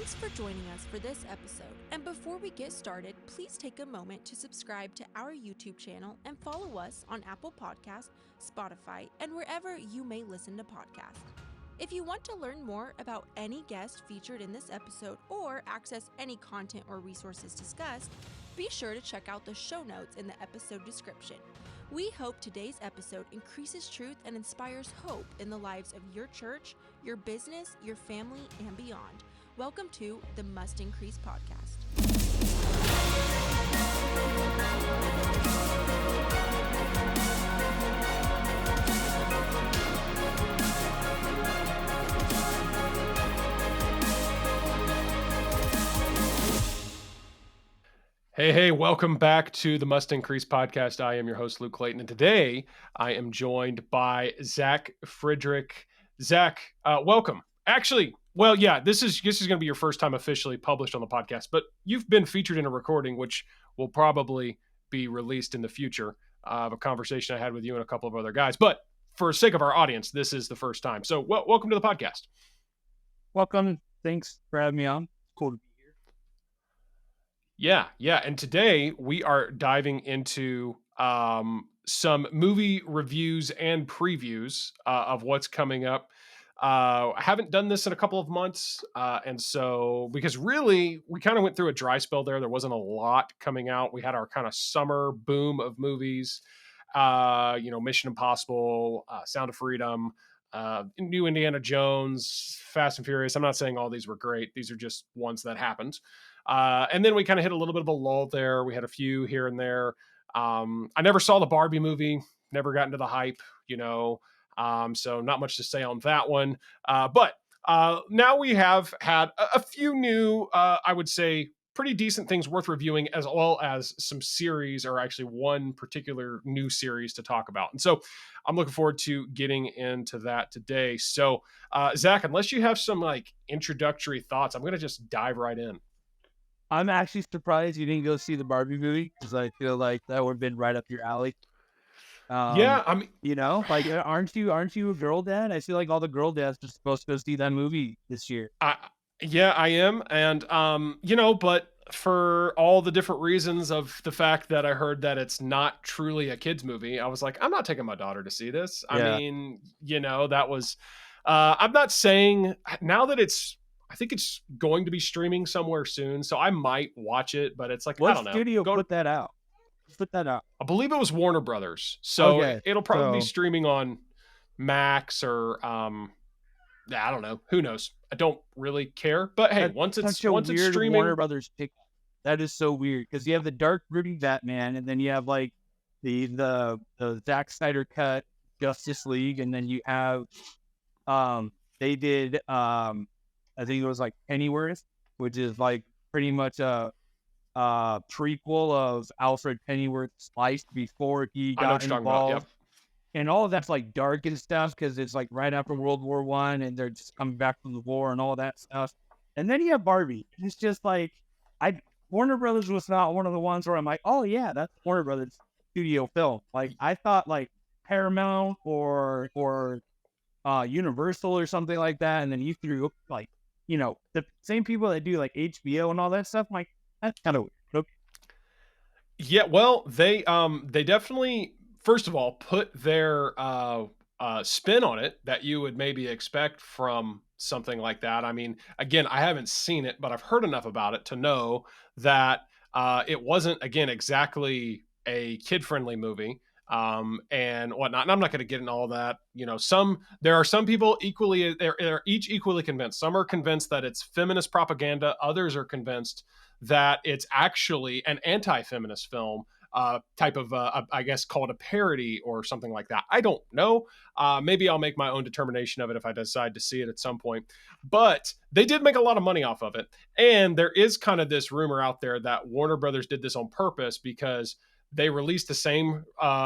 Thanks for joining us for this episode. And before we get started, please take a moment to subscribe to our YouTube channel and follow us on Apple Podcasts, Spotify, and wherever you may listen to podcasts. If you want to learn more about any guest featured in this episode or access any content or resources discussed, be sure to check out the show notes in the episode description. We hope today's episode increases truth and inspires hope in the lives of your church, your business, your family, and beyond. Welcome to the Must Increase podcast. Hey, welcome back to the Must Increase podcast. I am your host, Luke Clayton, and today I am joined by Zach Fridrich. Zach, welcome. Actually, this is going to be your first time officially published on the podcast, but you've been featured in a recording, which will probably be released in the future, of a conversation I had with you and a couple of other guys. But for the sake of our audience, this is the first time. So welcome to the podcast. Welcome. Thanks for having me on. Cool to be here. Yeah. And today we are diving into some movie reviews and previews of what's coming up. I haven't done this in a couple of months. And so, because really, we kind of went through a dry spell there. There wasn't a lot coming out. We had our kind of summer boom of movies, Mission Impossible, Sound of Freedom, New Indiana Jones, Fast and Furious. I'm not saying all these were great. These are just ones that happened. And then we kind of hit a little bit of a lull there. We had a few here and there. I never saw the Barbie movie, never got into the hype, so not much to say on that one. But now we have had a few new, I would say, pretty decent things worth reviewing, as well as some series, or actually one particular new series to talk about. And so I'm looking forward to getting into that today. So Zach, unless you have some introductory thoughts, I'm going to just dive right in. I'm actually surprised you didn't go see the Barbie movie, because I feel like that would have been right up your alley. Aren't you a girl dad? I feel like all the girl dads are supposed to go see that movie this year. I am. And, but for all the different reasons of the fact that I heard that it's not truly a kid's movie, I was like, I'm not taking my daughter to see this. Yeah. I mean, that was, I'm not saying now that I think it's going to be streaming somewhere soon, so I might watch it, but it's like, what I don't know. Studio put that out? I believe it was Warner Brothers, so okay. It'll probably be streaming on Max or I don't know. Who knows? I don't really care. But hey, once it's streaming, Warner Brothers pick. That is so weird, because you have the dark brooding Batman, and then you have like the Zack Snyder cut Justice League, and then you have they did I think it was like Pennyworth, which is like pretty much a prequel of Alfred Pennyworth's life before he got involved. Yep. And all of that's like dark and stuff, because it's like right after World War I, and they're just coming back from the war and all that stuff. And then you have Barbie. It's just like, Warner Brothers was not one of the ones where I'm like, oh yeah, that's Warner Brothers studio film. Like I thought like Paramount or Universal or something like that, and then you threw like, the same people that do like HBO and all that stuff. I'm like, that's kind of weird. Okay. Yeah, well, they definitely, first of all, put their spin on it that you would maybe expect from something like that. I mean, again, I haven't seen it, but I've heard enough about it to know that it wasn't, again, exactly a kid-friendly movie. And whatnot. And I'm not going to get into all that. There are some people they're each equally convinced. Some are convinced that it's feminist propaganda. Others are convinced that it's actually an anti-feminist film, type of, I guess, called a parody or something like that. I don't know. Maybe I'll make my own determination of it if I decide to see it at some point. But they did make a lot of money off of it. And there is kind of this rumor out there that Warner Brothers did this on purpose, because they released the same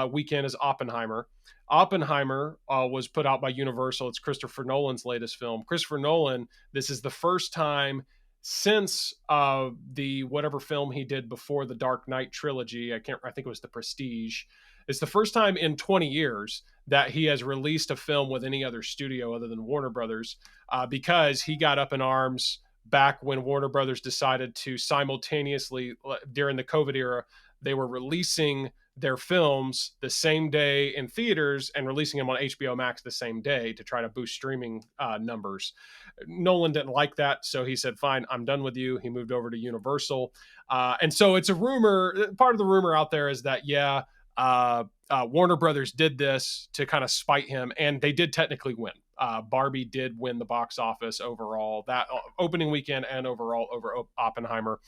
weekend as Oppenheimer. Oppenheimer was put out by Universal. It's Christopher Nolan's latest film. Christopher Nolan, this is the first time since the whatever film he did before the Dark Knight trilogy. I think it was The Prestige. It's the first time in 20 years that he has released a film with any other studio other than Warner Brothers, because he got up in arms back when Warner Brothers decided to simultaneously, during the COVID era, they were releasing their films the same day in theaters and releasing them on HBO Max the same day to try to boost streaming numbers. Nolan didn't like that, so he said, "Fine, I'm done with you." He moved over to Universal, and so it's a rumor. Part of the rumor out there is that Warner Brothers did this to kind of spite him, and they did technically win. Barbie did win the box office overall, that opening weekend and overall over Oppenheimer.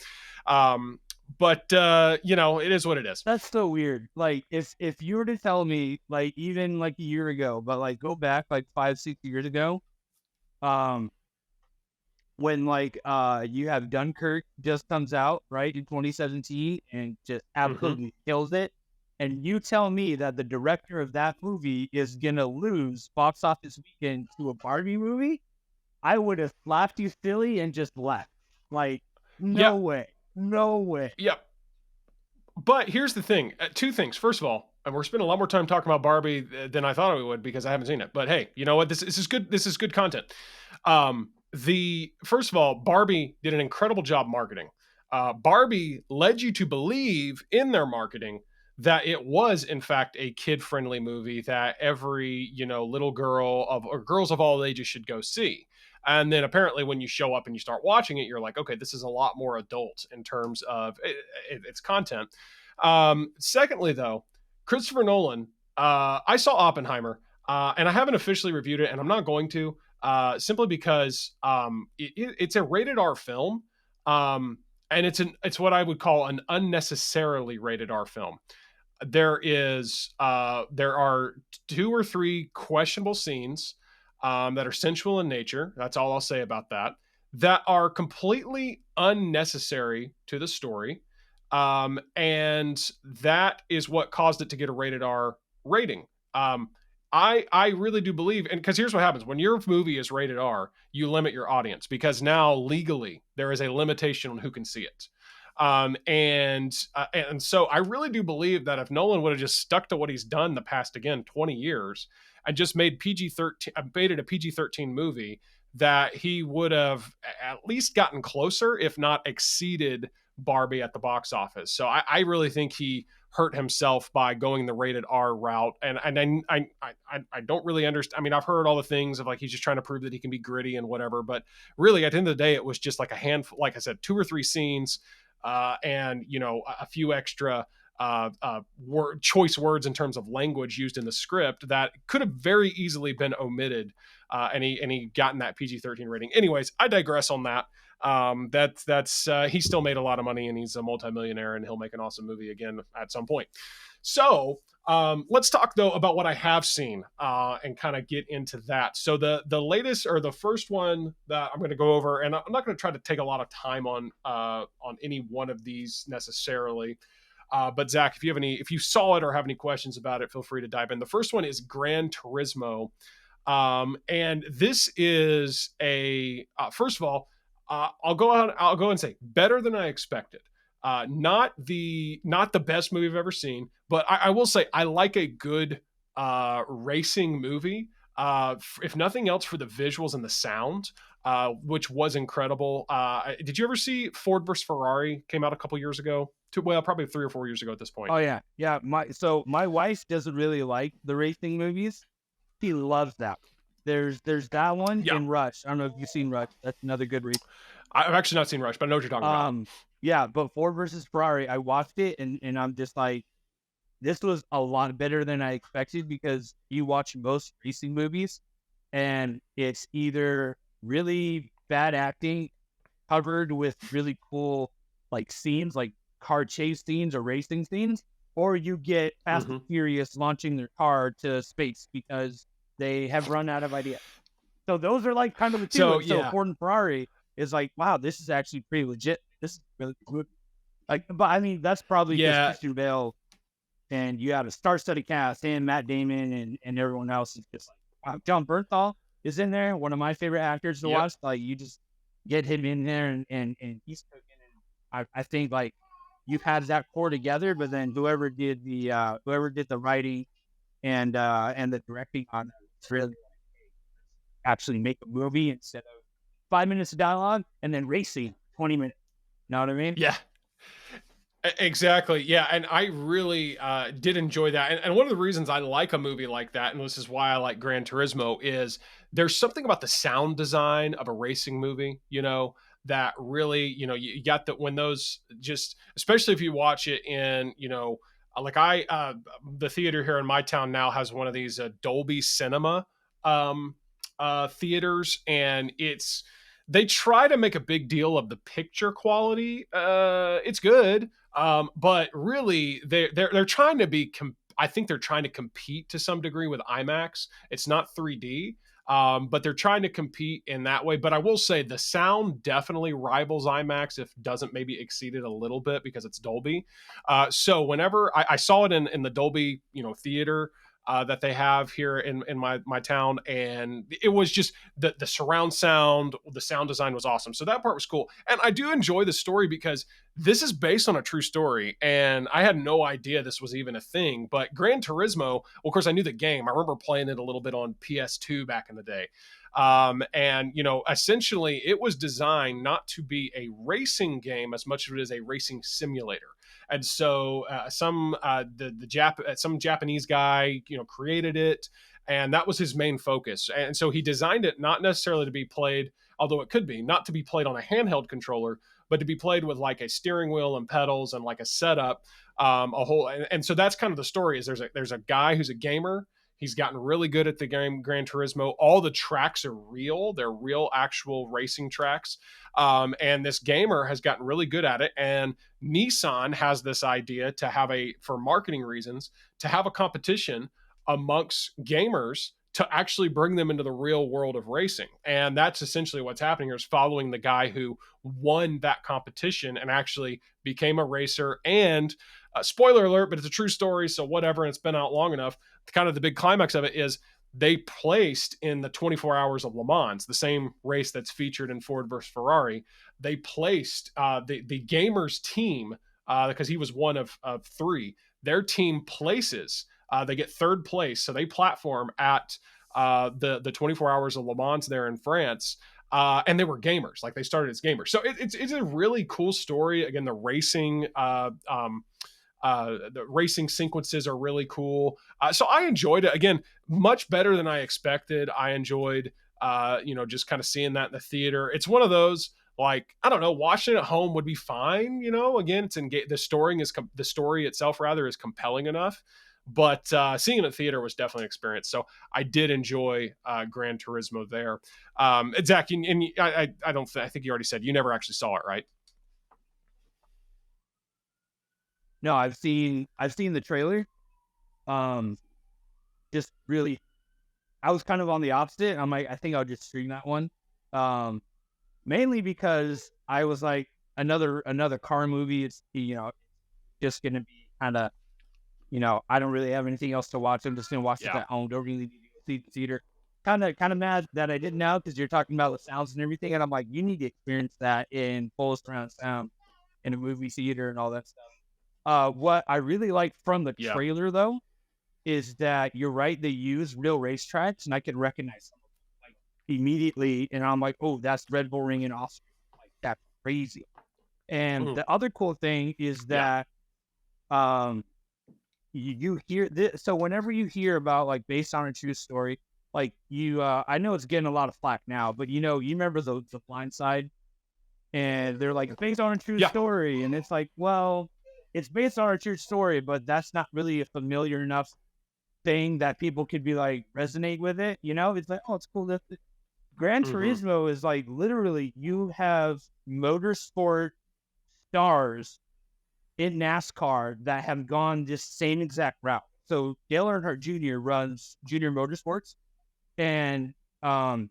But it is what it is. That's so weird. Like if you were to tell me, like, even like a year ago, but like go back like 5-6 years ago, when like you have Dunkirk just comes out right in 2017 and just absolutely kills it, and you tell me that the director of that movie is gonna lose box office weekend to a Barbie movie, I would have slapped you silly and just left. Like, no way. No way. Yep. But here's the thing. Two things. First of all, and we're spending a lot more time talking about Barbie than I thought we would because I haven't seen it. But hey, you know what? This is good. This is good content. The first of all, Barbie did an incredible job marketing. Barbie led you to believe in their marketing that it was in fact a kid-friendly movie that every little girl or girls of all ages should go see. And then apparently when you show up and you start watching it, you're like, okay, this is a lot more adult in terms of its content. Secondly, though, Christopher Nolan, I saw Oppenheimer, and I haven't officially reviewed it, and I'm not going to, simply because it's a rated R film, and it's what I would call an unnecessarily rated R film. There are 2 or 3 questionable scenes that are sensual in nature. That's all I'll say about that. That are completely unnecessary to the story, and that is what caused it to get a rated R rating. I really do believe, and because here's what happens when your movie is rated R, you limit your audience because now legally there is a limitation on who can see it. And so I really do believe that if Nolan would have just stuck to what he's done the past, again, 20 years and just made made it a PG-13 movie, that he would have at least gotten closer, if not exceeded Barbie at the box office. So I really think he hurt himself by going the rated R route. And I don't really understand. I mean, I've heard all the things of like, he's just trying to prove that he can be gritty and whatever, but really at the end of the day, it was just like a handful, like I said, 2 or 3 scenes, and a few extra choice words in terms of language used in the script that could have very easily been omitted, and he gotten that PG-13 rating. Anyways, I digress on that. He still made a lot of money and he's a multimillionaire and he'll make an awesome movie again at some point. So let's talk though about what I have seen, and kind of get into that. So the latest, or the first one that I'm going to go over, and I'm not going to try to take a lot of time on any one of these necessarily. But Zach, if you saw it or have any questions about it, feel free to dive in. The first one is Gran Turismo. And this is first of all, I'll go and say better than I expected. Not the best movie I've ever seen, but I will say I like a good racing movie. If nothing else, for the visuals and the sound, which was incredible. Did you ever see Ford versus Ferrari? Came out a couple years ago. Probably 3 or 4 years ago at this point. Oh yeah. My wife doesn't really like the racing movies. She loves that. There's that one in Rush. I don't know if you've seen Rush. That's another good read. I've actually not seen Rush, but I know what you're talking about. Yeah, but Ford versus Ferrari, I watched it and I'm just like, this was a lot better than I expected, because you watch most racing movies and it's either really bad acting covered with really cool like scenes, like car chase scenes or racing scenes, or you get Fast and Furious launching their car to space because they have run out of ideas. So those are like kind of the two. So Ford and Ferrari is like, wow, this is actually pretty legit. This is really good. Like, but I mean, that's probably because Christian Bale and you have a star-studded cast, and Matt Damon and everyone else is just like, wow. John Bernthal is in there, one of my favorite actors to watch. Like, you just get him in there and he's cooking. And I think like you've had that core together, but then whoever did the writing and the directing on it, it's really actually make a movie instead of 5 minutes of dialogue, and then racing 20 minutes. Know what I mean? Yeah. Exactly. Yeah. And I really did enjoy that. And one of the reasons I like a movie like that, and this is why I like Gran Turismo, is there's something about the sound design of a racing movie, that really, you got that when those just, especially if you watch it in, like the theater here in my town now has one of these Dolby Cinema um, theaters, and they try to make a big deal of the picture quality. It's good, but really they're trying to be. I think they're trying to compete to some degree with IMAX. It's not 3D, but they're trying to compete in that way. But I will say the sound definitely rivals IMAX, if doesn't maybe exceed it a little bit because it's Dolby. So whenever I saw it in the Dolby, theater. That they have here in my town, and it was just the surround sound, the sound design was awesome. So that part was cool, and I do enjoy the story because this is based on a true story, and I had no idea this was even a thing. But Gran Turismo, well, of course, I knew the game. I remember playing it a little bit on PS2 back in the day. And essentially, it was designed not to be a racing game as much as it is a racing simulator. And so some Japanese guy created it, and that was his main focus. And so he designed it not necessarily to be played, although it could be, not to be played on a handheld controller, but to be played with like a steering wheel and pedals and like a setup, a whole. And so that's kind of the story. Is there's a guy who's a gamer. He's gotten really good at the game Gran Turismo. All the tracks are real. They're real, actual racing tracks. And this gamer has gotten really good at it. And Nissan has this idea for marketing reasons, to have a competition amongst gamers to actually bring them into the real world of racing. And that's essentially what's happening here, is following the guy who won that competition and actually became a racer. And spoiler alert, but it's a true story, so whatever, and it's been out long enough. Kind of the big climax of it is they placed in the 24 Hours of Le Mans, the same race that's featured in Ford versus Ferrari. They placed the gamers team, because he was one of three. Their team places. They get third place, so they platform at the 24 Hours of Le Mans there in France. And they were gamers, like they started as gamers. So it's a really cool story. Again, the racing sequences are really cool. So I enjoyed it. Again, much better than I expected. I enjoyed, just kind of seeing that in the theater. It's one of those, like, I don't know, watching it at home would be fine. Again, it's the story itself rather is compelling enough. But seeing it in the theater was definitely an experience. So I did enjoy Gran Turismo there. Zach, and I think you already said you never actually saw it, right? No, I've seen the trailer. Just really, I was kind of on the opposite. I'm like, I think I'll just stream that one. Mainly because I was like, another car movie. It's just gonna be kind of, I don't really have anything else to watch. I'm just gonna watch it at home. Don't really need to see the theater. Kind of mad that I didn't now, because you're talking about the sounds and everything, and I'm like, you need to experience that in full surround sound in a movie theater and all that stuff. What I really like from the trailer, though, is that you're right. They use real racetracks, and I can recognize them like immediately. And I'm like, oh, that's Red Bull Ring in Austria. Like, that's crazy. And the other cool thing is that, you hear this. So whenever you hear about like based on a true story, like I know it's getting a lot of flack now, but you remember the Blind Side, and they're like, it's based on a true story, and it's like, well, it's based on a true story, but that's not really a familiar enough thing that people could be like resonate with it. It's like, oh, it's cool. Gran Turismo is like literally you have motorsport stars in NASCAR that have gone this same exact route. So Dale Earnhardt Jr. runs Junior Motorsports, and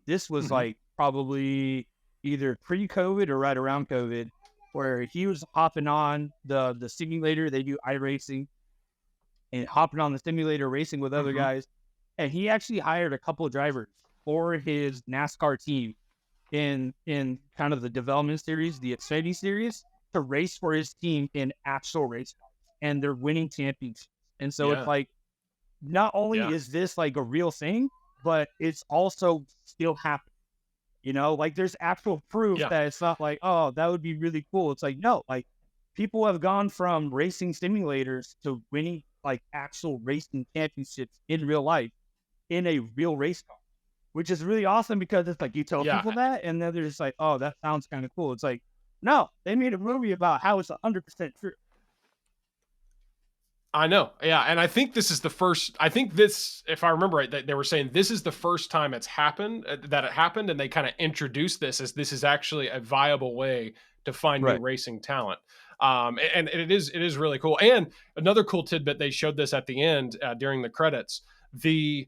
this was like probably either pre-COVID or right around COVID, where he was hopping on the simulator. They do iRacing, and hopping on the simulator racing with other guys. And he actually hired a couple of drivers for his NASCAR team in kind of the development series, the Xfinity series, to race for his team in actual race cars. And they're winning championships. And so it's like, not only is this like a real thing, but it's also still happening. You know, like there's actual proof Yeah. that it's not like, oh, that would be really cool. It's like, no, like people have gone from racing simulators to winning like actual racing championships in real life in a real race car, which is really awesome because it's like you tell Yeah. people that and then they're just like, oh, that sounds kind of cool. It's like, no, they made a movie about how it's 100% true. I know. Yeah. And I think this is the first, I think this, if I remember right, that they were saying this is the first time it's happened, that it happened. And they kind of introduced this as this is actually a viable way to find new Right. racing talent. And it is really cool. And another cool tidbit, they showed this at the end during the credits. The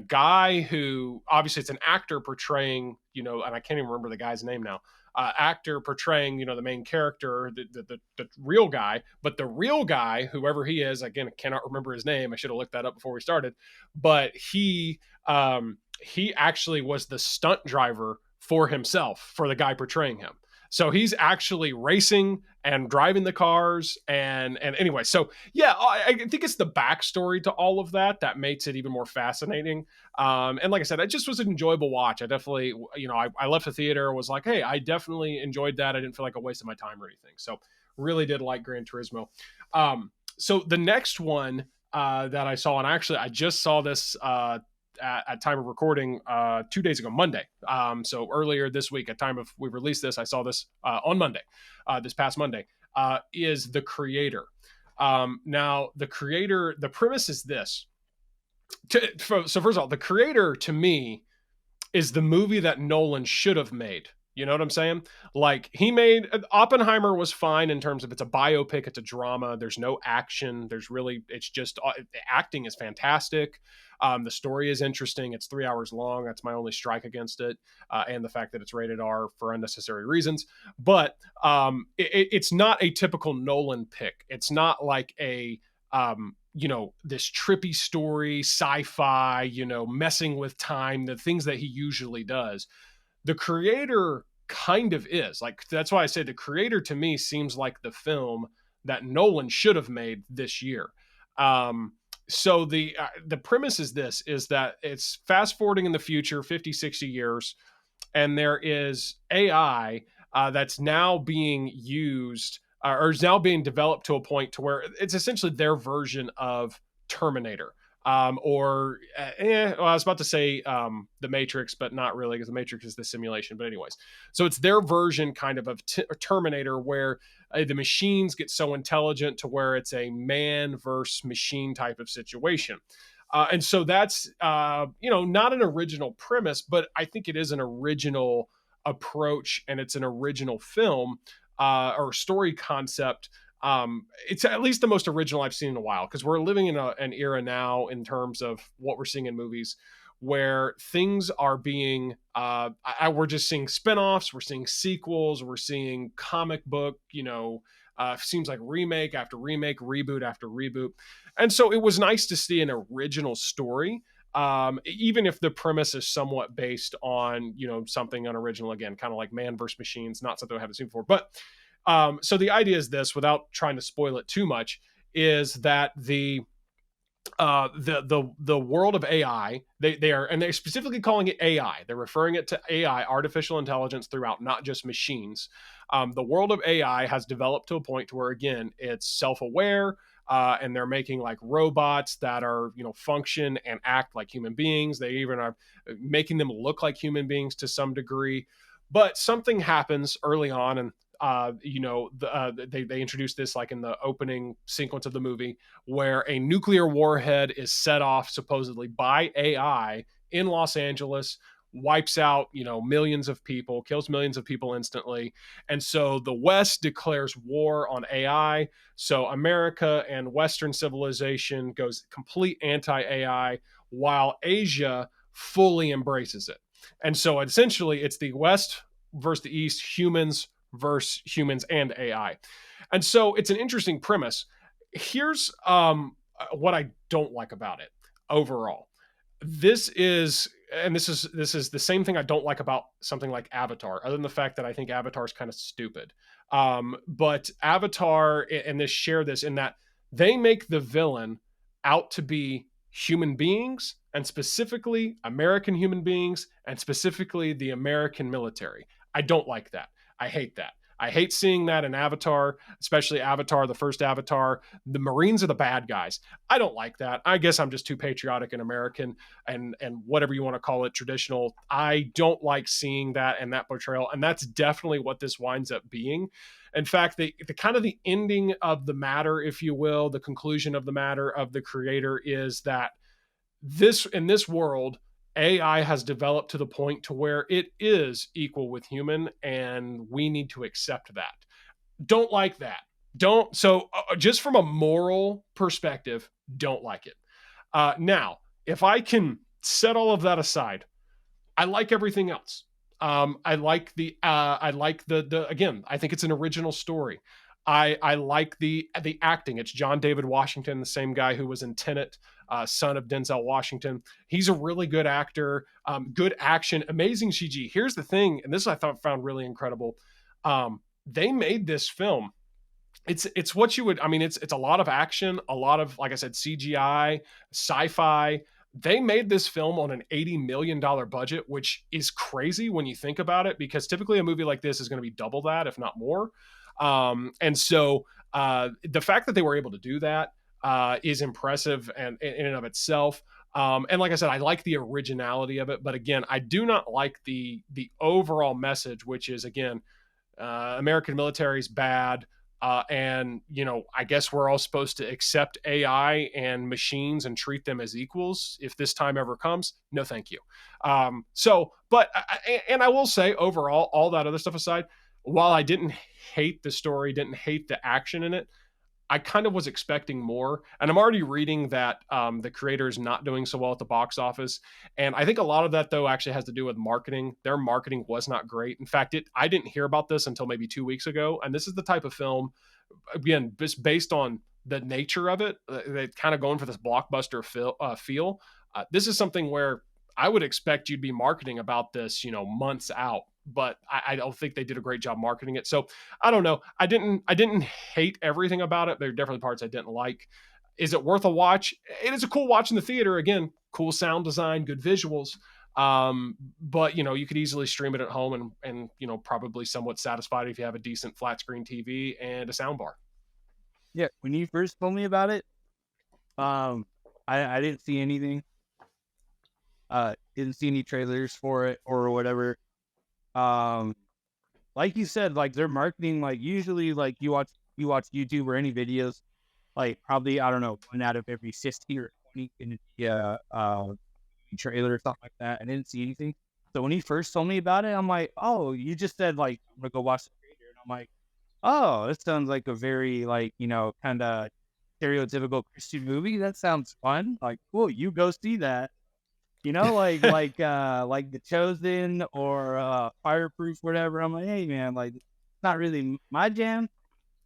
guy who obviously it's an actor portraying, and I can't even remember the guy's name now, actor portraying, the main character, the real guy, but the real guy, whoever he is, again, I cannot remember his name. I should have looked that up before we started, but he actually was the stunt driver for himself, for the guy portraying him. So he's actually racing and driving the cars and anyway, so yeah, I think it's the backstory to all of that makes it even more fascinating. And like I said, it just was an enjoyable watch. I definitely, I left the theater, was like, hey, I definitely enjoyed that. I didn't feel like I wasted my time or anything. So really did like Gran Turismo. So the next one that I saw, and actually I just saw this at time of recording 2 days ago, Monday. So earlier this week, at time of we released this, I saw this on Monday, this past Monday, is The Creator. Now, The Creator, the premise is this. So first of all, The Creator to me is the movie that Nolan should have made. You know what I'm saying? Like he made Oppenheimer was fine in terms of it's a biopic, it's a drama. There's no action. It's just the acting is fantastic. The story is interesting. It's 3 hours long. That's my only strike against it, and the fact that it's rated R for unnecessary reasons. But it's not a typical Nolan pick. It's not like a this trippy story, sci-fi, messing with time, the things that he usually does. The Creator kind of is like, that's why I say The Creator to me seems like the film that Nolan should have made this year. So the premise is this, is that it's fast forwarding in the future, 50, 60 years, and there is AI that's now being used or is now being developed to a point to where it's essentially their version of Terminator. I was about to say the Matrix, but not really, because the Matrix is the simulation. But anyways, so it's their version kind of Terminator, where the machines get so intelligent to where it's a man versus machine type of situation. And so that's not an original premise, but I think it is an original approach, and it's an original film or story concept. It's at least the most original I've seen in a while, because we're living in an era now in terms of what we're seeing in movies where things are being we're just seeing spinoffs, we're seeing sequels, we're seeing comic book, seems like remake after remake, reboot after reboot. And so it was nice to see an original story, even if the premise is somewhat based on something unoriginal, again, kind of like man versus machines, not something I haven't seen before. But so the idea is this, without trying to spoil it too much, is that the world of AI, they're specifically calling it AI. They're referring it to AI, artificial intelligence, throughout, not just machines. The world of AI has developed to a point to where, again, it's self-aware, and they're making like robots that are, function and act like human beings. They even are making them look like human beings to some degree. But something happens early on, and they introduced this like in the opening sequence of the movie, where a nuclear warhead is set off supposedly by AI in Los Angeles, wipes out millions of people, kills millions of people instantly. And so the West declares war on AI. So America and Western civilization goes complete anti-AI, while Asia fully embraces it. And so essentially it's the West versus the East, humans versus humans and AI. And so it's an interesting premise. Here's what I don't like about it overall. This is the same thing I don't like about something like Avatar, other than the fact that I think Avatar is kind of stupid. But Avatar and this share this in that they make the villain out to be human beings, and specifically American human beings, and specifically the American military. I don't like that. I hate that. I hate seeing that in Avatar, especially Avatar, the first Avatar. The Marines are the bad guys. I don't like that. I guess I'm just too patriotic and American and whatever you want to call it, traditional. I don't like seeing that and that portrayal. And that's definitely what this winds up being. In fact, the kind of the ending of the matter, if you will, the conclusion of the matter of the creator is that this in this world, AI has developed to the point to where it is equal with human, and we need to accept that. Don't like that. Don't so just from a moral perspective, don't like it. Now, if I can set all of that aside, I like everything else. I like the again. I think it's an original story. I like the acting. It's John David Washington, the same guy who was in Tenet, son of Denzel Washington. He's a really good actor. Good action, amazing CG. Here's the thing, and this I thought found really incredible. They made this film. It's what you would. I mean, it's a lot of action, a lot of, like I said, CGI, sci-fi. They made this film on an $80 million budget, which is crazy when you think about it, because typically a movie like this is going to be double that, if not more. And so the fact that they were able to do that is impressive and in and of itself. And like I said, I like the originality of it, but again, I do not like the overall message, which is again, American military is bad. And I guess we're all supposed to accept AI and machines and treat them as equals. If this time ever comes, no, thank you. And I will say overall, all that other stuff aside, while I didn't hate the story, didn't hate the action in it, I kind of was expecting more. And I'm already reading that the creator is not doing so well at the box office. And I think a lot of that, though, actually has to do with marketing. Their marketing was not great. In fact, I didn't hear about this until maybe 2 weeks ago. And this is the type of film, again, just based on the nature of it, they're kind of going for this blockbuster feel. This is something where I would expect you'd be marketing about this, months out. But I don't think they did a great job marketing it. So I don't know. I didn't hate everything about it. There are definitely parts I didn't like. Is it worth a watch? It is a cool watch in the theater. Again, cool sound design, good visuals. But you could easily stream it at home and probably somewhat satisfied if you have a decent flat screen TV and a sound bar. Yeah, when you first told me about it, I didn't see anything. Didn't see any trailers for it or whatever. Like you said, like their marketing, like usually like you watch YouTube or any videos, like probably, I don't know, 1 out of every 60 or 20 in trailer or something like that. I didn't see anything. So when he first told me about it, I'm like, oh, you just said like, I'm gonna go watch the trailer. And I'm like, oh, this sounds like a very like, kind of stereotypical Christian movie. That sounds fun. Like, cool, you go see that. Like The Chosen or Fireproof, whatever. I'm like, hey man, like it's not really my jam.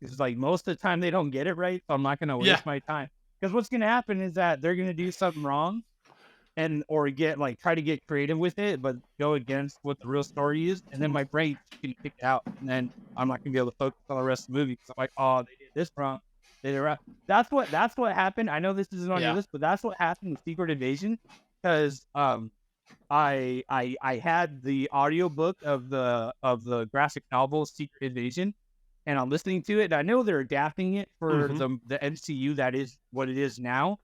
It's like most of the time they don't get it right, so I'm not gonna waste my time. Because what's gonna happen is that they're gonna do something wrong, or try to get creative with it, but go against what the real story is, and then my brain can pick it out, and then I'm not gonna be able to focus on the rest of the movie because I'm like, oh, they did this wrong. They did it wrong. That's what happened. I know this isn't on your list, but that's what happened with Secret Invasion. Because I had the audiobook of the graphic novel Secret Invasion, and I'm listening to it. And I know they're adapting it for the MCU. That is what it is now.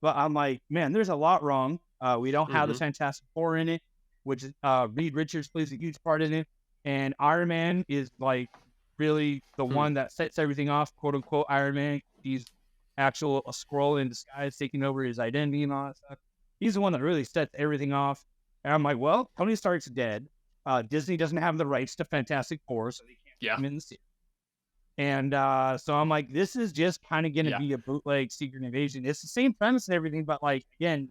But I'm like, man, there's a lot wrong. We don't have the Fantastic Four in it, which Reed Richards plays a huge part in it, and Iron Man is like really the one that sets everything off, quote unquote. Iron Man, he's a Skrull in disguise taking over his identity and all that stuff. He's the one that really sets everything off. And I'm like, well, Tony Stark's dead. Disney doesn't have the rights to Fantastic Four, so they can't put him in the series. And so I'm like, this is just kind of going to be a bootleg Secret Invasion. It's the same premise and everything, but like, again,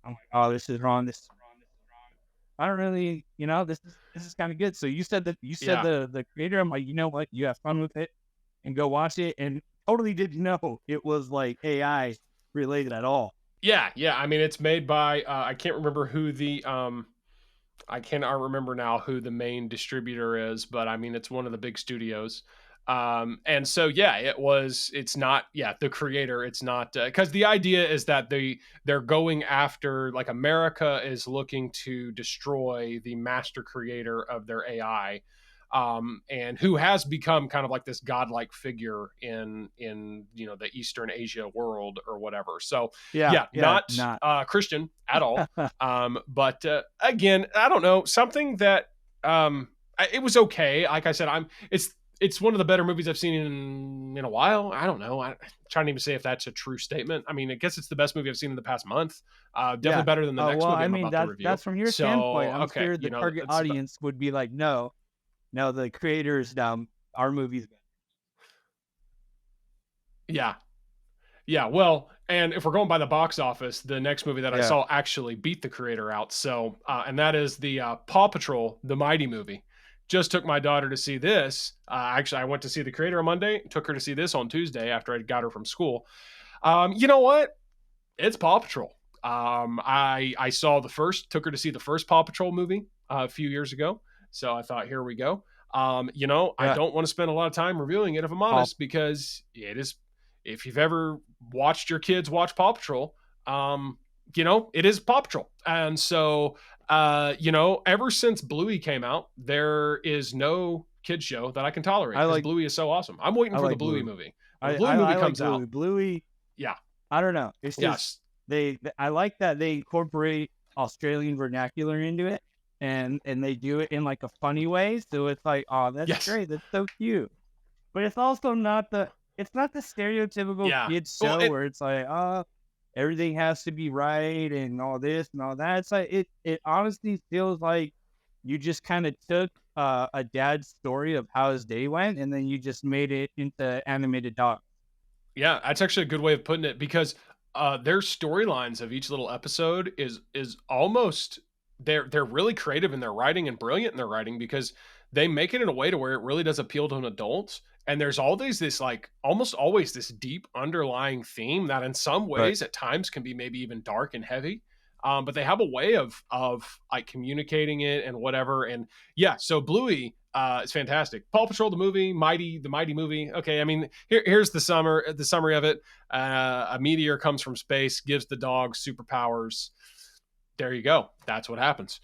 I'm like, oh, this is wrong. I don't really, this is kind of good. So you said the creator. I'm like, you know what? You have fun with it and go watch it. And totally didn't know it was like AI related at all. Yeah. I mean, it's made by I can't remember who I cannot remember now who the main distributor is, but I mean, it's one of the big studios. And so, yeah, it's not, the creator. It's not, because the idea is that they're going after, like, America is looking to destroy the master creator of their AI, and who has become kind of like this godlike figure in the Eastern Asia world or whatever. So Yeah, yeah, yeah, not not. Christian at all. But again, I don't know, something that it was okay. Like I said, it's one of the better movies I've seen in a while. I don't know. I'm trying to even say if that's a true statement. I mean, I guess it's the best movie I've seen in the past month. Definitely Yeah. better than the next Well, movie I I'm mean, about to review. that's from your standpoint. So, I'm okay, sure the target it's about, audience would be like, no, no, the creators, our movies. yeah. Yeah, well, and if we're going by the box office, the next movie that I Yeah. saw actually beat the creator out. So, and that is the Paw Patrol, the Mighty movie. Just took my daughter to see this. Actually, I went to see the creator on Monday, took her to see this on Tuesday after I got her from school. You know what? It's Paw Patrol. I saw took her to see the first Paw Patrol movie a few years ago. So I thought, here we go. I Yeah. don't want to spend a lot of time reviewing it, if I'm Paul. honest, because it is. If you've ever watched your kids watch Paw Patrol, it is Paw Patrol, and so ever since Bluey came out, there is no kids show that I can tolerate I because like Bluey is so awesome. I'm waiting I for the like Bluey Bluey. movie. When the Bluey I movie like comes Bluey. out, Bluey. yeah, I don't know. It's just yes, I like that they incorporate Australian vernacular into it, and they do it in like a funny way. So it's like, oh, that's yes, great. That's so cute. But it's also not the stereotypical yeah. kids Well, show where it's like, oh, everything has to be right and all this and all that. It's like it honestly feels like you just kind of took a dad's story of how his day went and then you just made it into animated dog. yeah, that's actually a good way of putting it because their storylines of each little episode is almost they're really creative in their writing and brilliant in their writing because they make it in a way to where it really does appeal to an adult. And there's always this like almost always this deep underlying theme that in some Right. ways at times can be maybe even dark and heavy. But they have a way of like communicating it and whatever. And yeah, so Bluey is fantastic. Paw Patrol the movie, the Mighty movie. Okay, I mean here's the summary of it. A meteor comes from space, gives the dog superpowers. There you go. That's what happens.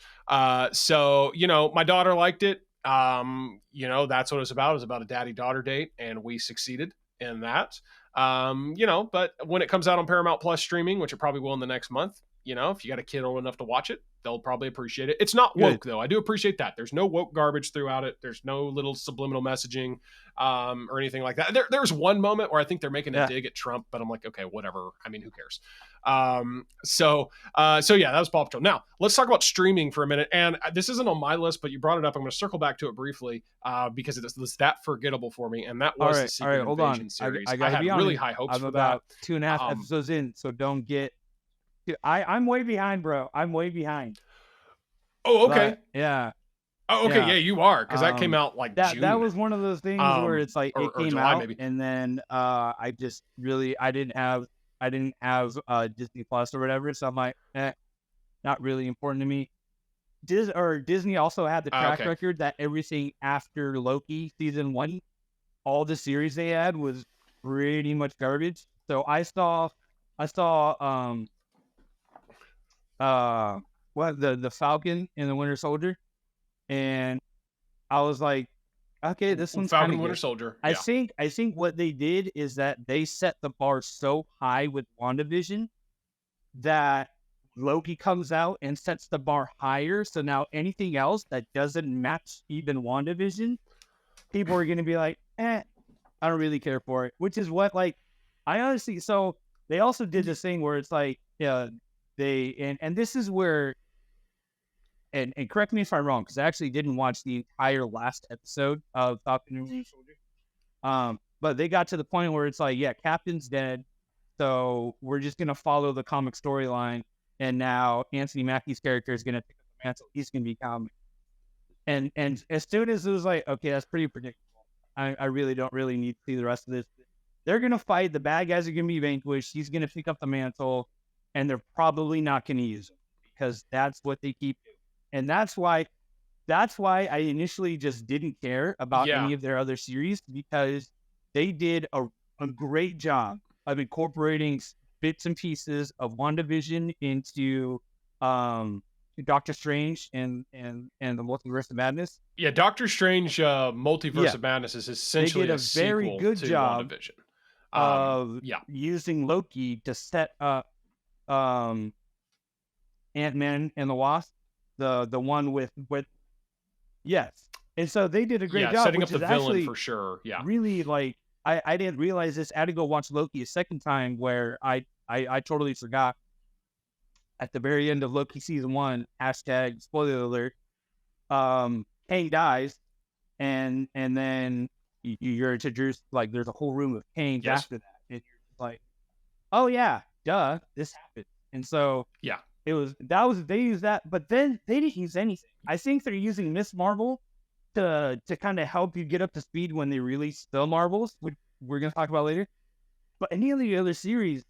So my daughter liked it. That's what it was about. It was about a daddy-daughter date, and we succeeded in that. But when it comes out on Paramount Plus streaming, which it probably will in the next month, if you got a kid old enough to watch it, they'll probably appreciate it. It's not Good. woke though. I do appreciate that. There's no woke garbage throughout it. There's no little subliminal messaging or anything like that. There's one moment where I think they're making a dig at Trump, but I'm like, okay, whatever. I mean, who cares? So yeah, that was Paw Patrol. Now let's talk about streaming for a minute. And this isn't on my list, but you brought it up. I'm going to circle back to it briefly because it was that forgettable for me. And that was the Secret hold Invasion on. series. I I gotta had be really honest. high hopes I'm for about that. 2.5 episodes in, so don't get. I'm way behind, bro. I'm way behind. Oh, okay. But, yeah. Oh, okay. Yeah, you are because that came out like that June. was one of those things where it's like it or came July, out maybe. and then I just really I didn't have Disney Plus or whatever, so I'm like, not really important to me. Disney also had the track record that everything after Loki season 1, all the series they had was pretty much garbage. So I saw the Falcon and the Winter Soldier, and I was like, okay, this one's Falcon Winter Soldier. I Yeah. think what they did is that they set the bar so high with WandaVision that Loki comes out and sets the bar higher. So now anything else that doesn't match even WandaVision, people are going to be like, I don't really care for it. Which is what, like, I honestly, so they also did this thing where it's like, and this is where, and correct me if I'm wrong, because I actually didn't watch the entire last episode of Falcon and Winter Soldier. But they got to the point where it's like, yeah, Captain's dead, so we're just gonna follow the comic storyline, and now Anthony Mackie's character is gonna pick up the mantle. He's gonna become, and as soon as it was like, okay, that's pretty predictable. I really don't really need to see the rest of this. They're gonna fight. The bad guys are gonna be vanquished. He's gonna pick up the mantle, and they're probably not gonna use him because that's what they keep doing. And that's why that's why I initially just didn't care about any of their other series, because they did a great job of incorporating bits and pieces of WandaVision into Doctor Strange and the Multiverse of Madness. Yeah, Doctor Strange Multiverse of Madness is They essentially did a a very sequel good to job WandaVision. of Yeah. using Loki to set up Ant-Man and the Wasp, the one with yes. And so they did a great job, setting up which the is villain actually for sure. Yeah. really like I didn't realize this. I had to go watch Loki a second time where I totally forgot at the very end of Loki season 1, hashtag spoiler alert, Kang dies, and then you're introduced, like, there's a whole room of Kangs after that, and you're just like, oh yeah, duh, this happened. And so Yeah. they used that, but then they didn't use anything. I think they're using Miss Marvel to kind of help you get up to speed when they release the Marvels, which we're gonna talk about later. But any of the other series,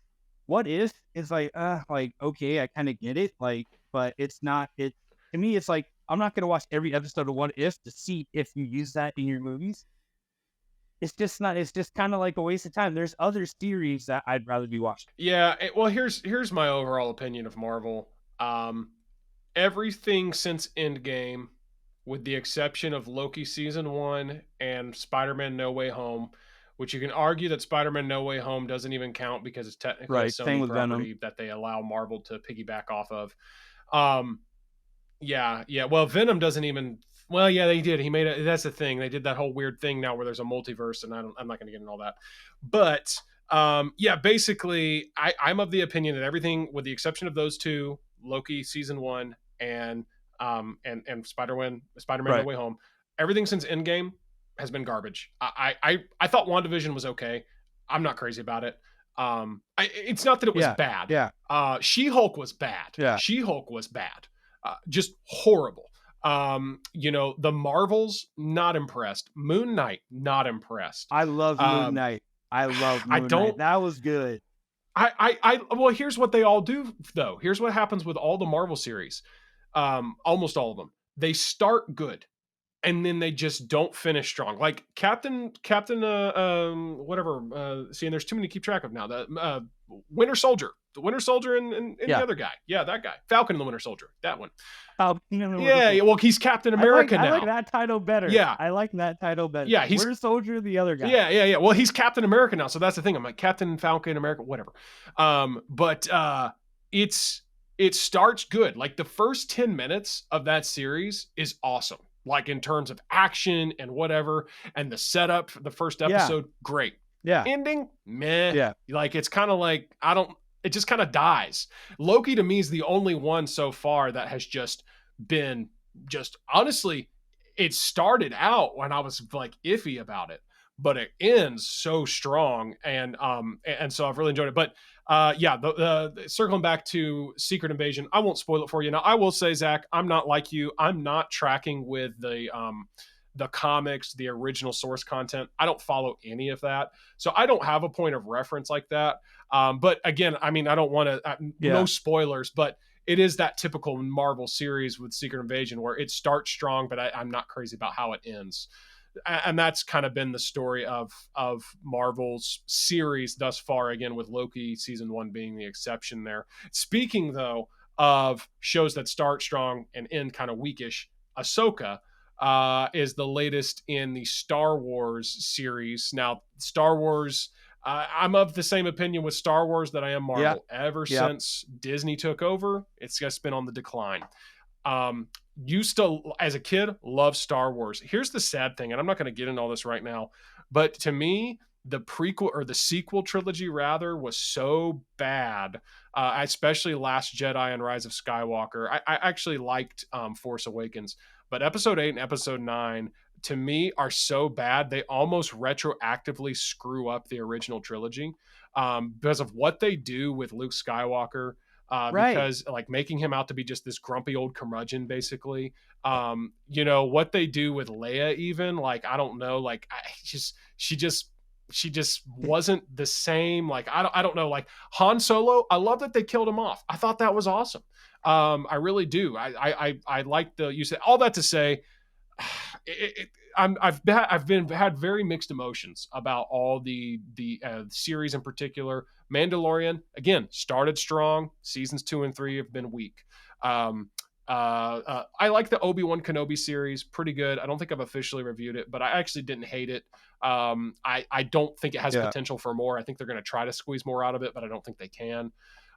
What If is like okay, I kind of get it, like, but it's not it to me. It's like, I'm not gonna watch every episode of What If to see if you use that in your movies. It's just not. It's just kind of like a waste of time. There's other series that I'd rather be watching. Yeah. Well, here's my overall opinion of Marvel. Everything since Endgame, with the exception of Loki season 1 and Spider-Man No Way Home, which you can argue that Spider-Man No Way Home doesn't even count because it's technically a Sony property that they allow Marvel to piggyback off of. Yeah. Well, Venom doesn't even. Well, yeah, they did. He made it. That's the thing. They did that whole weird thing now where there's a multiverse, and I'm not going to get into all that. But yeah, basically, I'm of the opinion that everything, with the exception of those two, Loki season 1 and Spider-Man No Way Home, everything since Endgame has been garbage. I thought WandaVision was okay. I'm not crazy about it. It's not that it was bad. Yeah. She-Hulk was bad. Yeah. She-Hulk was bad. Just horrible. The Marvels, not impressed. Moon Knight, not impressed. I love Moon Knight. Knight. That was good. Well, here's what they all do though. Here's what happens with all the Marvel series. Almost all of them. They start good, and then they just don't finish strong. Like Captain, whatever. See, and there's too many to keep track of now. The Winter Soldier, and the other guy. Yeah, that guy. Falcon and the Winter Soldier. That one. Yeah. Well, he's Captain America now. I like that title better. Yeah, I like that title better. Yeah, he's Winter Soldier, the other guy. Yeah. Well, he's Captain America now, so that's the thing. I'm like Captain Falcon America, whatever. But it starts good. Like the first 10 minutes of that series is awesome. Like in terms of action and whatever, and the setup for the first episode, great. Yeah. Ending, meh. Yeah. Like it's kind of like it just kind of dies. Loki to me is the only one so far that has just been honestly, it started out when I was like iffy about it, but it ends so strong, and so I've really enjoyed it. But the circling back to Secret Invasion, I won't spoil it for you. Now, I will say, Zach, I'm not like you. I'm not tracking with the comics, the original source content. I don't follow any of that, so I don't have a point of reference like that. But again, I mean, I don't want to no spoilers, but it is that typical Marvel series with Secret Invasion where it starts strong, but I'm not crazy about how it ends. And that's kind of been the story of Marvel's series thus far, again, with Loki season 1 being the exception there. Speaking, though, of shows that start strong and end kind of weakish, Ahsoka is the latest in the Star Wars series. Now, Star Wars, I'm of the same opinion with Star Wars that I am Marvel. Ever since Disney took over, it's just been on the decline. Used to, as a kid, love Star Wars. Here's the sad thing, and I'm not going to get into all this right now, but to me, the prequel or the sequel trilogy rather was so bad, especially Last Jedi and Rise of Skywalker. I actually liked Force Awakens, but episode 8 and episode 9 to me are so bad they almost retroactively screw up the original trilogy because of what they do with Luke Skywalker. Because like making him out to be just this grumpy old curmudgeon, basically. What they do with Leia, even, like, I don't know, like she just wasn't the same. Like, I don't know, like Han Solo, I love that they killed him off. I thought that was awesome. I really do. I like the you said all that to say. I've had very mixed emotions about all the series in particular. Mandalorian again started strong. Seasons 2 and 3 have been weak. Um, I like the Obi-Wan Kenobi series, pretty good. I don't think I've officially reviewed it, but I actually didn't hate it. I don't think it has Yeah. potential for more. I think they're going to try to squeeze more out of it, but I don't think they can.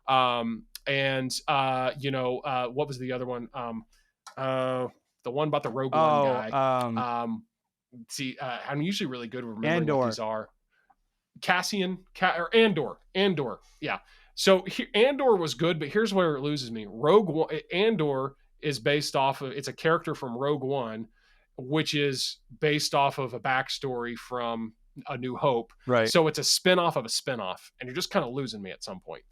What was the other one? The one about the Rogue One Oh, guy. I'm usually really good with remembering what Andor. these are. Or Andor. Yeah. So Andor was good, but here's where it loses me. Rogue One, Andor is based off of, it's a character from Rogue One, which is based off of a backstory from A New Hope. Right. So it's a spinoff of a spinoff, and you're just kind of losing me at some point.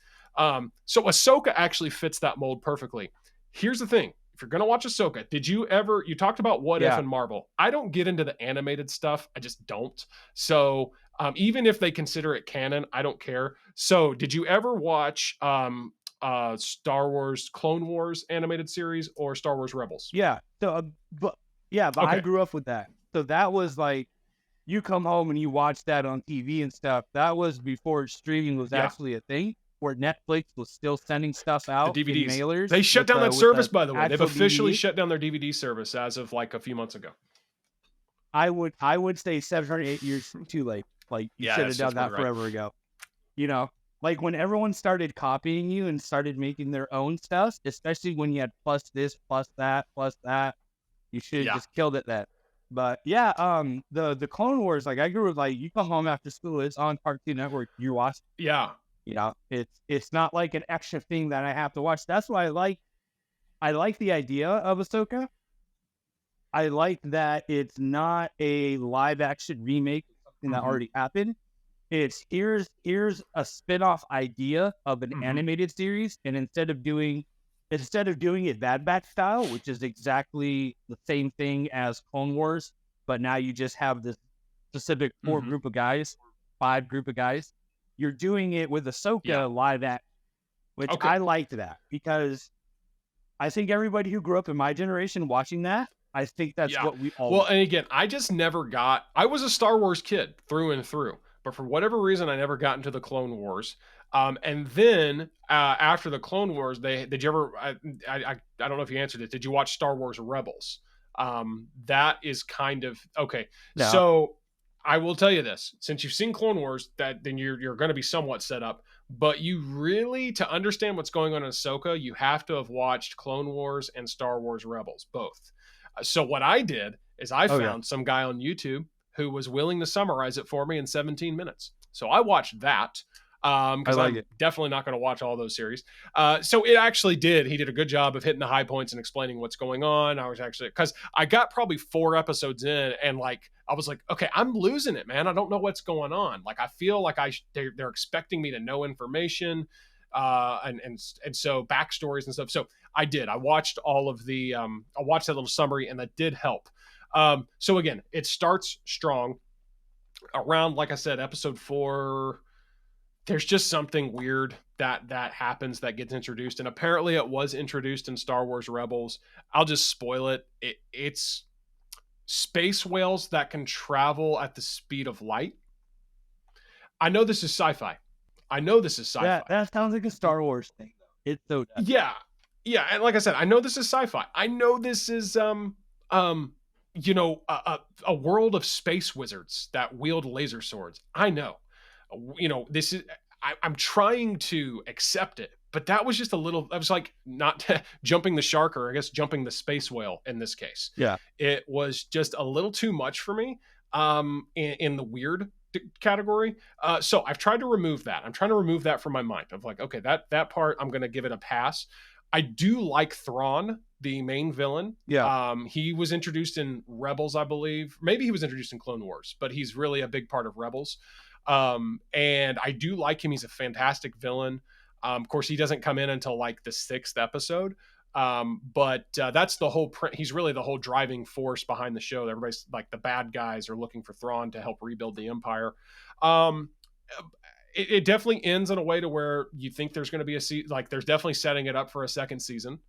So Ahsoka actually fits that mold perfectly. Here's the thing. If you're going to watch Ahsoka, you talked about What If and Marvel. I don't get into the animated stuff. I just don't. So even if they consider it canon, I don't care. So did you ever watch Star Wars Clone Wars animated series or Star Wars Rebels? Yeah. So, but okay. I grew up with that. So that was like, you come home and you watch that on TV and stuff. That was before streaming was actually a thing, where Netflix was still sending stuff out. The DVDs. In mailers. They shut down that service, by the way. They've officially shut down their DVD service as of like a few months ago. I would say 7 or 8 years too late. Like you should have done that forever ago. You know, like when everyone started copying you and started making their own stuff, especially when you had plus this, plus that, you should have just killed it then. But yeah, the Clone Wars, like I grew up, like you come home after school, it's on Cartoon Network, you watch. Yeah. You know, it's not like an extra thing that I have to watch. That's why I like the idea of Ahsoka. I like that it's not a live action remake of something that already happened. It's here's a spin-off idea of an animated series, and instead of doing it Bad Batch style, which is exactly the same thing as Clone Wars, but now you just have this specific 4 group of guys, 5 group of guys. You're doing it with Ahsoka live action, which I liked that because I think everybody who grew up in my generation watching that, I think that's what we all. Well, and again, I just never got. I was a Star Wars kid through and through, but for whatever reason, I never got into the Clone Wars. And then after the Clone Wars, did you ever? I don't know if you answered it. Did you watch Star Wars Rebels? That is kind of okay. No. So I will tell you this: since you've seen Clone Wars, then you're going to be somewhat set up. But you really, to understand what's going on in Ahsoka, you have to have watched Clone Wars and Star Wars Rebels both. So what I did is I found some guy on YouTube who was willing to summarize it for me in 17 minutes. So I watched that because I'm definitely not going to watch all those series. So it actually did. He did a good job of hitting the high points and explaining what's going on. I was actually, because I got probably 4 episodes in and like, I was like, okay, I'm losing it, man. I don't know what's going on. Like, I feel like they're expecting me to know information and so backstories and stuff. So I did. I watched all of the, I watched that little summary and that did help. So again, it starts strong around, like I said, episode 4. There's just something weird that happens that gets introduced. And apparently it was introduced in Star Wars Rebels. I'll just spoil it. It's space whales that can travel at the speed of light. I know this is sci-fi. That sounds like a Star Wars thing. It's so yeah. And like I said, I know this is sci-fi. I know this is a world of space wizards that wield laser swords. I know, this is. I'm trying to accept it, but that was just a little. I was like not jumping the shark, or I guess jumping the space whale in this case. Yeah, it was just a little too much for me. In the weird category. So I've tried to remove that. I'm trying to remove that from my mind of like, okay, that part I'm going to give it a pass. I do like Thrawn, the main villain. Yeah. He was introduced in Rebels, I believe. Maybe he was introduced in Clone Wars, but he's really a big part of Rebels. And I do like him. He's a fantastic villain. Of course, he doesn't come in until like the 6th episode. But that's the whole he's really the whole driving force behind the show. Everybody's like, the bad guys are looking for Thrawn to help rebuild the Empire. it definitely ends in a way to where you think there's going to be like there's definitely setting it up for a second season.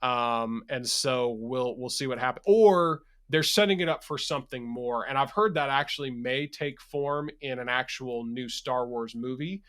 And so we'll see what happens, or they're setting it up for something more. And I've heard that actually may take form in an actual new Star Wars movie,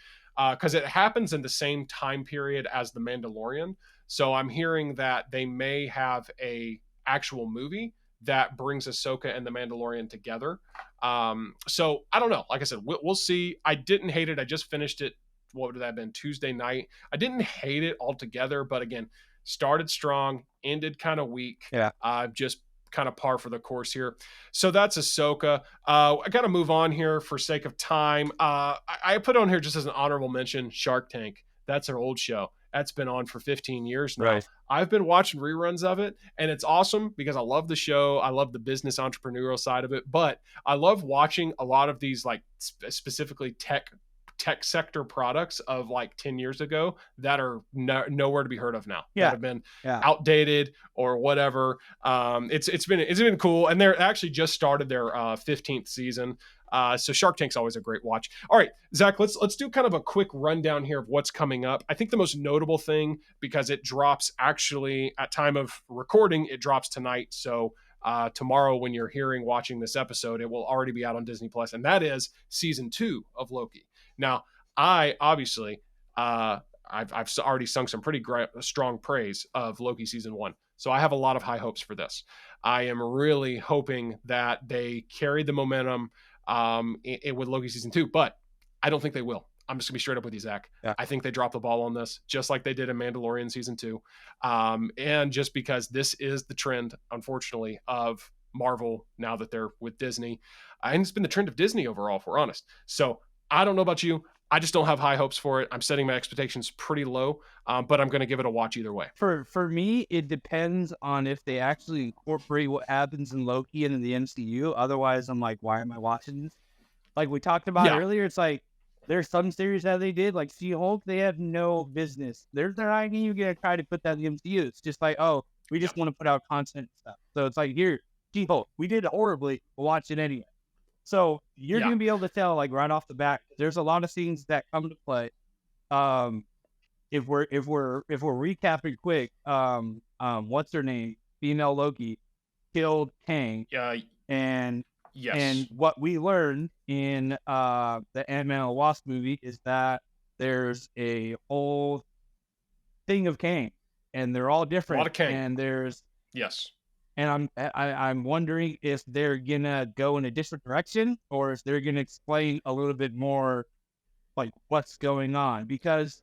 because it happens in the same time period as The Mandalorian. So I'm hearing that they may have a actual movie that brings Ahsoka and The Mandalorian together. So I don't know. Like I said, we'll see. I didn't hate it. I just finished it. What would that have been? Tuesday night. I didn't hate it altogether, but again, started strong, ended kind of weak. Yeah. Just kind of par for the course here. So that's Ahsoka. I got to move on here for sake of time. I put on here just as an honorable mention, Shark Tank. That's our old show. That's been on for 15 years now. Right. I've been watching reruns of it, and it's awesome because I love the show. I love the business entrepreneurial side of it, but I love watching a lot of these, like specifically tech sector products of like 10 years ago that are nowhere to be heard of now. Yeah. That have been outdated or whatever. It's been cool, and they're actually just started their 15th season. So Shark Tank's always a great watch. All right, Zach, let's do kind of a quick rundown here of what's coming up. I think the most notable thing, because it drops actually at time of recording, it drops tonight. So tomorrow, when you're watching this episode, it will already be out on Disney Plus, and that is season 2 of Loki. Now, I obviously, I've already sung some pretty strong praise of Loki season 1. So I have a lot of high hopes for this. I am really hoping that they carry the momentum with Loki season 2, but I don't think they will. I'm just gonna be straight up with you, Zach. Yeah. I think they dropped the ball on this, just like they did in Mandalorian season 2. And just because this is the trend, unfortunately, of Marvel now that they're with Disney, and it's been the trend of Disney overall, if we're honest. So I don't know about you. I just don't have high hopes for it. I'm setting my expectations pretty low, but I'm going to give it a watch either way. For me, it depends on if they actually incorporate what happens in Loki into the MCU. Otherwise, I'm like, why am I watching this? Like we talked about earlier, it's like there's some series that they did, like She-Hulk, they have no business. They're not even going to try to put that in the MCU. It's just like, oh, we just want to put out content and stuff. So it's like, here, She-Hulk, we did it horribly, we'll watch it anyway. So you're going to be able to tell, like right off the bat, there's a lot of scenes that come to play. If we're recapping quick, what's her name? Female Loki killed Kang. And what we learned in the Ant-Man and the Wasp movie is that there's a whole thing of Kang, and they're all different. A lot of Kang. And there's And I'm wondering if they're gonna go in a different direction, or if they're gonna explain a little bit more, like what's going on, because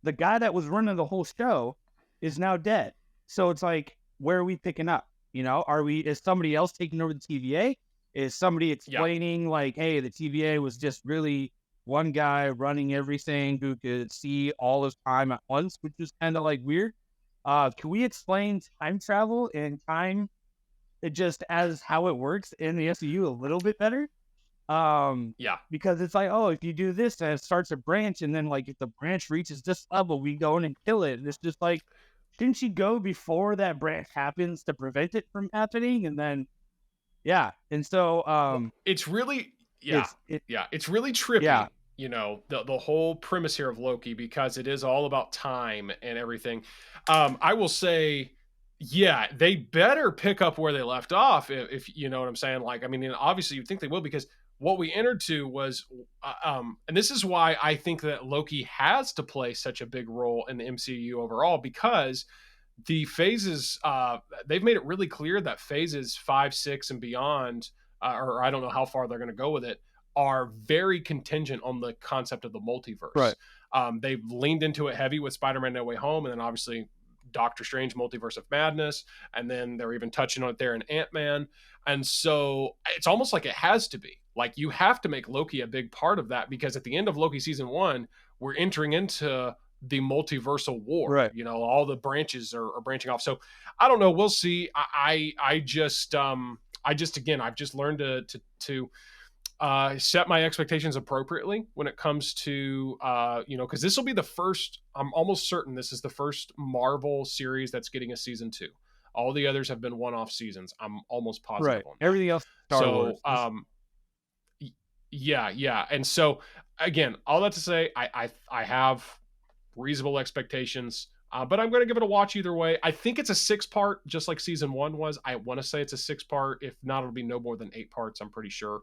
the guy that was running the whole show is now dead. So it's like, where are we picking up? You know, is somebody else taking over the TVA? Is somebody explaining like, hey, the TVA was just really one guy running everything who could see all his time at once, which is kind of like weird. Can we explain time travel and time just as how it works in the SCU a little bit better? Because it's like, oh, if you do this, then it starts a branch, and then like if the branch reaches this level, we go in and kill it. And it's just like, didn't you go before that branch happens to prevent it from happening? And then, and so it's really it's really trippy. Yeah. You know, the whole premise here of Loki, because it is all about time and everything. I will say, they better pick up where they left off, if you know what I'm saying. Like, I mean, obviously you'd think they will, because what we entered to was, and this is why I think that Loki has to play such a big role in the MCU overall, because the phases, they've made it really clear that phases 5, 6, and beyond, or I don't know how far they're going to go with it, are very contingent on the concept of the multiverse. Right. They've leaned into it heavy with Spider-Man No Way Home, and then obviously Doctor Strange Multiverse of Madness, and then they're even touching on it there in Ant-Man. And so it's almost like it has to be. Like, you have to make Loki a big part of that, because at the end of Loki season 1, we're entering into the multiversal war. Right. You know, all the branches are branching off. So I don't know. We'll see. I've just learned to set my expectations appropriately when it comes to, because this will be the first, I'm almost certain this is the first Marvel series that's getting a season 2. All the others have been one-off seasons. I'm almost positive on that. Everything else, Star Wars. And so again, all that to say, I have reasonable expectations. But I'm going to give it a watch either way. I think it's a 6-part, just like season 1 was. I want to say it's a 6-part. If not, it'll be no more than 8 parts. I'm pretty sure.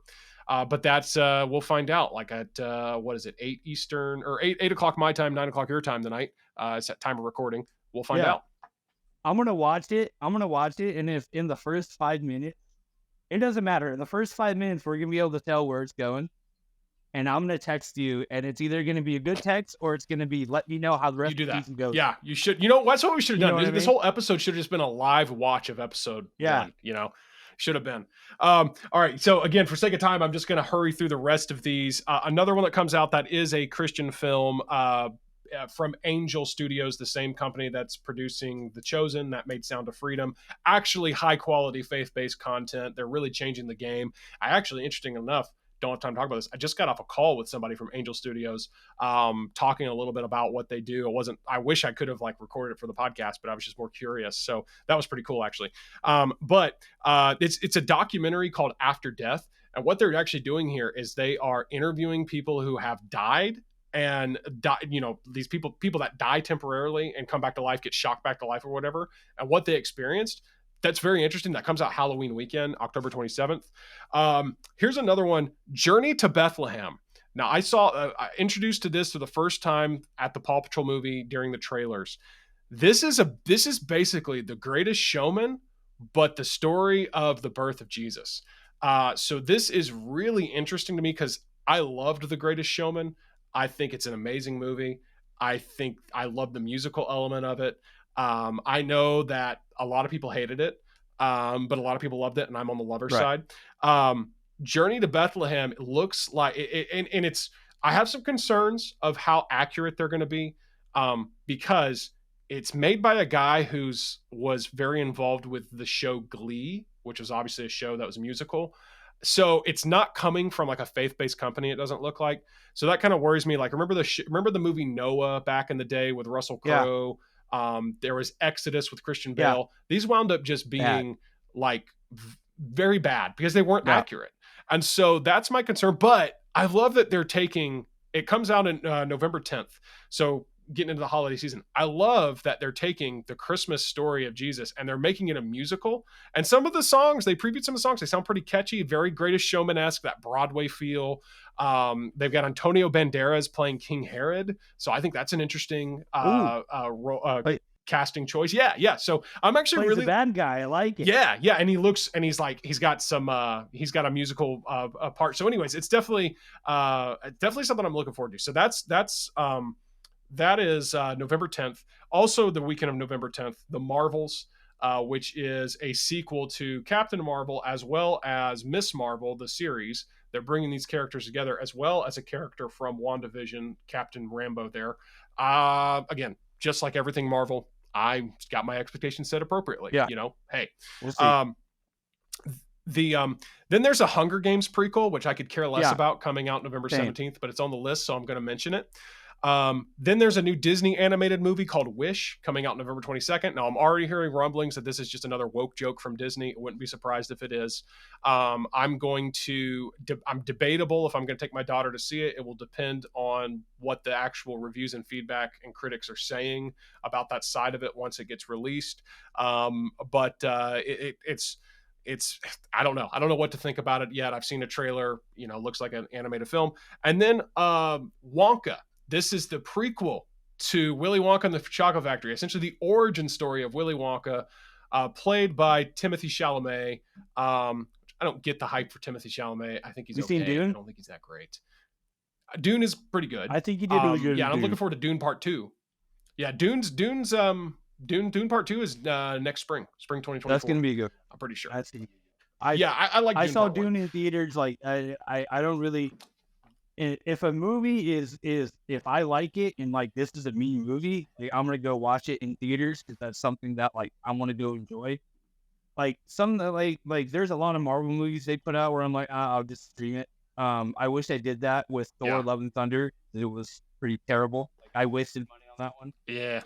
But that's we'll find out. Like at what is it, 8 Eastern or 8 o'clock my time, 9 o'clock your time tonight. It's that time of recording. We'll find out. I'm gonna watch it. And if in the first 5 minutes, it doesn't matter. In the first 5 minutes, we're gonna be able to tell where it's going. And I'm gonna text you, and it's either gonna be a good text or it's gonna be let me know how the rest of the season goes. Yeah, you should. You know, that's what we should have done. This mean? whole episode should have just been a live watch of episode 1. You know, should have been. All right. So again, for sake of time, I'm just going to hurry through the rest of these. Another one that comes out that is a Christian film from Angel Studios, the same company that's producing The Chosen, that made Sound of Freedom. Actually, high quality faith-based content. They're really changing the game. Interesting enough, don't have time to talk about this. I just got off a call with somebody from Angel Studios, talking a little bit about what they do. I wish I could have like recorded it for the podcast, but I was just more curious. So that was pretty cool, actually. But it's a documentary called After Death. And what they're actually doing here is they are interviewing people who have died and these people that die temporarily and come back to life, get shocked back to life or whatever, and what they experienced. That's very interesting. That comes out Halloween weekend, October 27th. Here's another one, Journey to Bethlehem. Now, I introduced to this for the first time at the Paw Patrol movie during the trailers. This is basically The Greatest Showman, but the story of the birth of Jesus. So this is really interesting to me because I loved The Greatest Showman. I think it's an amazing movie. I think I love the musical element of it. I know that a lot of people hated it, but a lot of people loved it, and I'm on the lover side. Journey to Bethlehem looks like and it's. I have some concerns of how accurate they're going to be, because it's made by a guy was very involved with the show Glee, which was obviously a show that was a musical. So it's not coming from like a faith-based company. It doesn't look like. So that kind of worries me. Like remember the movie Noah back in the day with Russell Crowe. There was Exodus with Christian Bale. These wound up just being like very bad because they weren't accurate. And so that's my concern. But I love that they're taking, it comes out in November 10th. So getting into the holiday season, I love that they're taking the Christmas story of Jesus and they're making it a musical. And some of the songs, they previewed some of the songs, they sound pretty catchy, very Greatest Showman-esque, that Broadway feel. They've got Antonio Banderas playing King Herod. So I think that's an interesting casting choice. Yeah. So I'm actually really the bad guy. I like it. Yeah. And he's got a musical part. So anyways, it's definitely something I'm looking forward to. So that is November 10th. Also, the weekend of November 10th, The Marvels, which is a sequel to Captain Marvel as well as Miss Marvel, the series. They're bringing these characters together as well as a character from WandaVision, Captain Rambo there. Again, just like everything Marvel, I got my expectations set appropriately. Yeah. Hey. We'll see. Then there's a Hunger Games prequel, which I could care less about, coming out November 17th, but it's on the list, so I'm going to mention it. Then there's a new Disney animated movie called Wish coming out November 22nd. Now I'm already hearing rumblings that this is just another woke joke from Disney. I wouldn't be surprised if it is. I'm debatable if I'm going to take my daughter to see it. It will depend on what the actual reviews and feedback and critics are saying about that side of it once it gets released. It's I don't know what to think about it yet. I've seen a trailer, looks like an animated film. And then Wonka. This is the prequel to Willy Wonka and the Chocolate Factory, essentially the origin story of Willy Wonka, played by Timothée Chalamet. I don't get the hype for Timothée Chalamet. I think he's okay. Seen Dune? I don't think he's that great. Dune is pretty good. I think he did really good. Yeah, I'm looking forward to Dune Part 2. Yeah, Dune Part 2 is next spring 2024. That's gonna be good. I'm pretty sure. I see. I like. I Dune saw Part Dune 1. in theaters. Like I don't really. If a movie is if I like it and like this is a me movie, like, I'm gonna go watch it in theaters because that's something that like I want to go enjoy. Like some like there's a lot of Marvel movies they put out where I'm like I'll just stream it. I wish I did that with Thor: Love and Thunder. It was pretty terrible. Like I wasted money on that one. Yeah.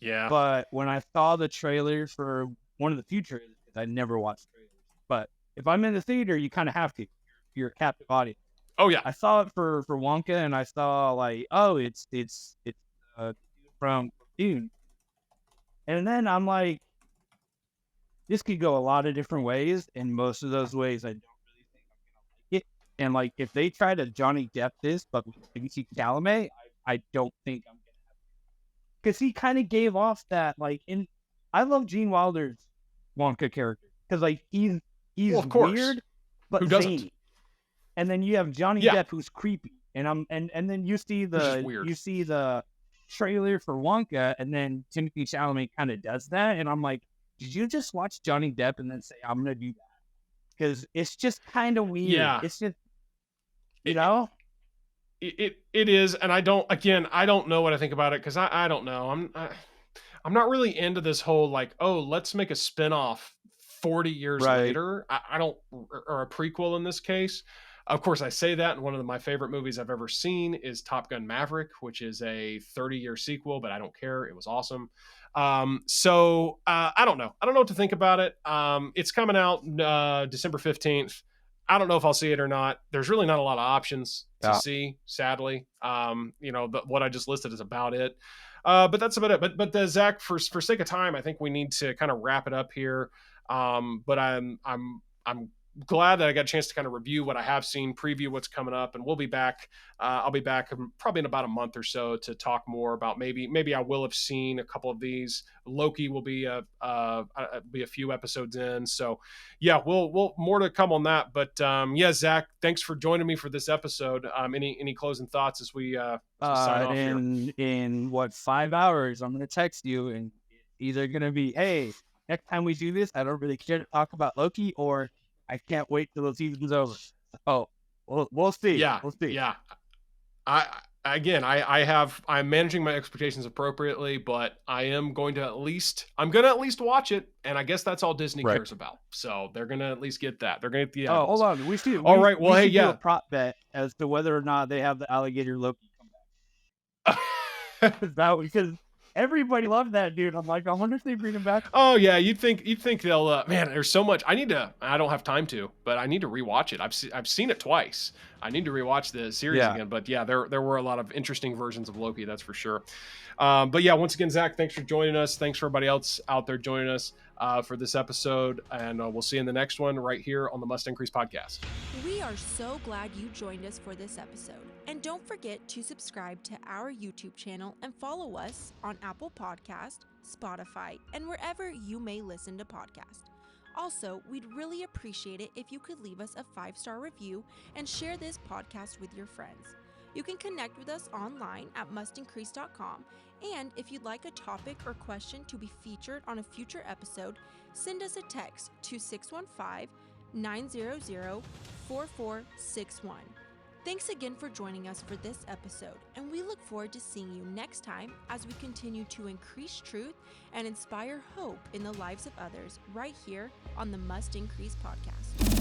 Yeah. But when I saw the trailer for one of the few trailers, I never watched trailers. But if I'm in the theater, you kind of have to. You're a captive audience. Oh yeah. I saw it for Wonka, and I saw like, oh, it's from Dune, and then I'm like, this could go a lot of different ways, and most of those ways I don't really think I'm gonna like it. And like, if they try to Johnny Depp this, but with Timothy Chalamet, I don't think I'm gonna, because he kind of gave off that like in. I love Gene Wilder's Wonka character because like Well, he's of course. weird but Who doesn't? zany, and then you have Johnny Yeah, Depp who's creepy, and and then who's just weird. you see the trailer for Wonka, and then Timothy Chalamet kind of does that, and I'm like, did you just watch Johnny Depp and then say I'm gonna do that? Because it's just kind of weird. Yeah. It's just, you It, know, it is, and I don't know what I think about it because I don't know. I'm not really into this whole like, oh, let's make a spinoff 40 years Right. later. I don't, or a prequel in this case. Of course, I say that, and one of my favorite movies I've ever seen is Top Gun Maverick, which is a 30-year sequel, but I don't care. It was awesome. So I don't know. I don't know what to think about it. It's coming out December 15th. I don't know if I'll see it or not. There's really not a lot of options to Yeah. see, sadly. What I just listed is about it. But that's about it. But Zach, for sake of time, I think we need to kind of wrap it up here. But I'm glad that I got a chance to kind of review what I have seen, preview what's coming up, and we'll be back. I'll be back probably in about a month or so to talk more about maybe I will have seen a couple of these. Loki will be a few episodes in, so yeah, we'll more to come on that. But yeah, Zach, thanks for joining me for this episode. Any closing thoughts as we sign off here? In what, 5 hours, I'm gonna text you, and it's either gonna be, hey, next time we do this, I don't really care to talk about Loki, or I can't wait till the season's over. Oh, we'll see. Yeah, we'll see. Yeah. I'm managing my expectations appropriately, but I'm going to at least watch it, and I guess that's all Disney Right. cares about. So they're gonna at least get that. They're gonna get the Oh, hold eyeballs. on. We should. All right. Well, we hey, should do yeah. a prop bet as to whether or not they have the alligator Loki come back. Because everybody loved that dude. I'm like, I wonder if they bring him back. Oh yeah, you'd think they'll. Man, there's so much. I don't have time to, but I need to rewatch it. I've seen it twice. I need to rewatch the series again. But yeah, there were a lot of interesting versions of Loki, that's for sure. But yeah, once again, Zach, thanks for joining us. Thanks for everybody else out there joining us for this episode, and we'll see you in the next one right here on the Must Increase podcast. We are so glad you joined us for this episode. And don't forget to subscribe to our YouTube channel and follow us on Apple Podcast, Spotify, and wherever you may listen to podcasts. Also, we'd really appreciate it if you could leave us a 5-star review and share this podcast with your friends. You can connect with us online at mustincrease.com, and if you'd like a topic or question to be featured on a future episode, send us a text to 615-900-4461. Thanks again for joining us for this episode, and we look forward to seeing you next time as we continue to increase truth and inspire hope in the lives of others right here on the Must Increase podcast.